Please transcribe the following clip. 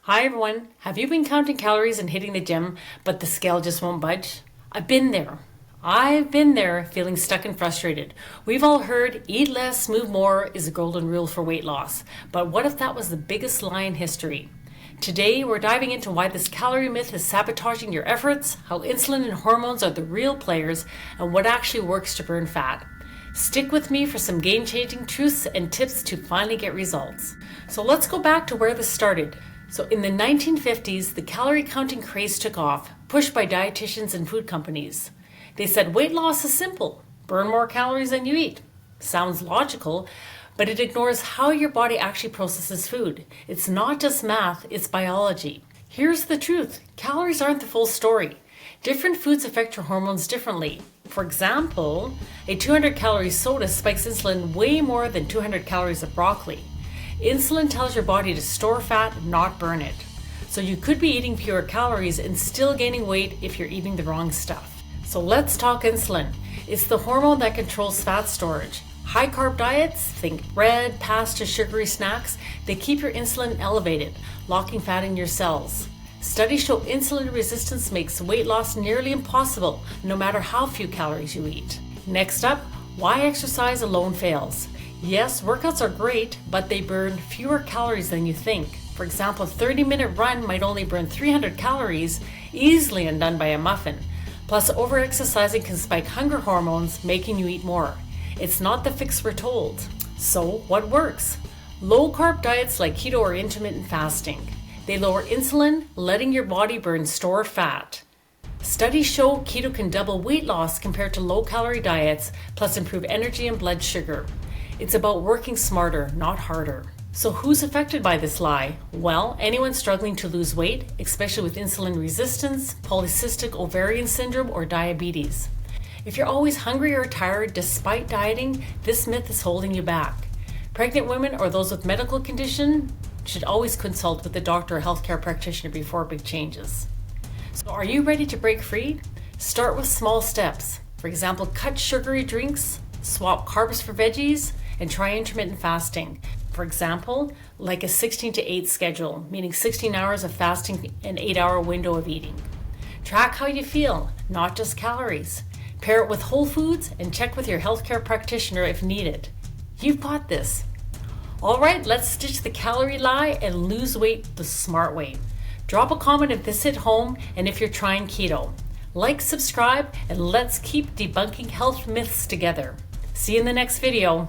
Hi everyone, have you been counting calories and hitting the gym, but the scale just won't budge? I've been there feeling stuck and frustrated. We've all heard eat less, move more is a golden rule for weight loss. But what if that was the biggest lie in history? Today, we're diving into why this calorie myth is sabotaging your efforts, how insulin and hormones are the real players, and what actually works to burn fat. Stick with me for some game-changing truths and tips to finally get results. So let's go back to where this started. So in the 1950s, the calorie counting craze took off, pushed by dietitians and food companies. They said weight loss is simple. Burn more calories than you eat. Sounds logical, but it ignores how your body actually processes food. It's not just math, it's biology. Here's the truth. Calories aren't the full story. Different foods affect your hormones differently. For example, a 200-calorie soda spikes insulin way more than 200 calories of broccoli. Insulin tells your body to store fat, not burn it. So you could be eating fewer calories and still gaining weight if you're eating the wrong stuff. So let's talk insulin. It's the hormone that controls fat storage. High-carb diets, think bread, pasta, sugary snacks, they keep your insulin elevated, locking fat in your cells. Studies show insulin resistance makes weight loss nearly impossible, no matter how few calories you eat. Next up, why exercise alone fails. Yes, workouts are great, but they burn fewer calories than you think. For example, a 30-minute run might only burn 300 calories, easily undone by a muffin. Plus, overexercising can spike hunger hormones, making you eat more. It's not the fix we're told. So, what works? Low-carb diets like keto or intermittent fasting. They lower insulin, letting your body burn stored fat. Studies show keto can double weight loss compared to low-calorie diets, plus improve energy and blood sugar. It's about working smarter, not harder. So who's affected by this lie? Well, anyone struggling to lose weight, especially with insulin resistance, polycystic ovarian syndrome, or diabetes. If you're always hungry or tired despite dieting, this myth is holding you back. Pregnant women or those with medical condition should always consult with a doctor or healthcare practitioner before big changes. So are you ready to break free? Start with small steps. For example, cut sugary drinks, swap carbs for veggies, and try intermittent fasting. For example, like a 16 to 8 schedule, meaning 16 hours of fasting, an 8-hour window of eating. Track how you feel, not just calories. Pair it with whole foods and check with your healthcare practitioner if needed. You've got this. All right, let's stitch the calorie lie and lose weight the smart way. Drop a comment if this hit home and if you're trying keto. Like, subscribe, and let's keep debunking health myths together. See you in the next video.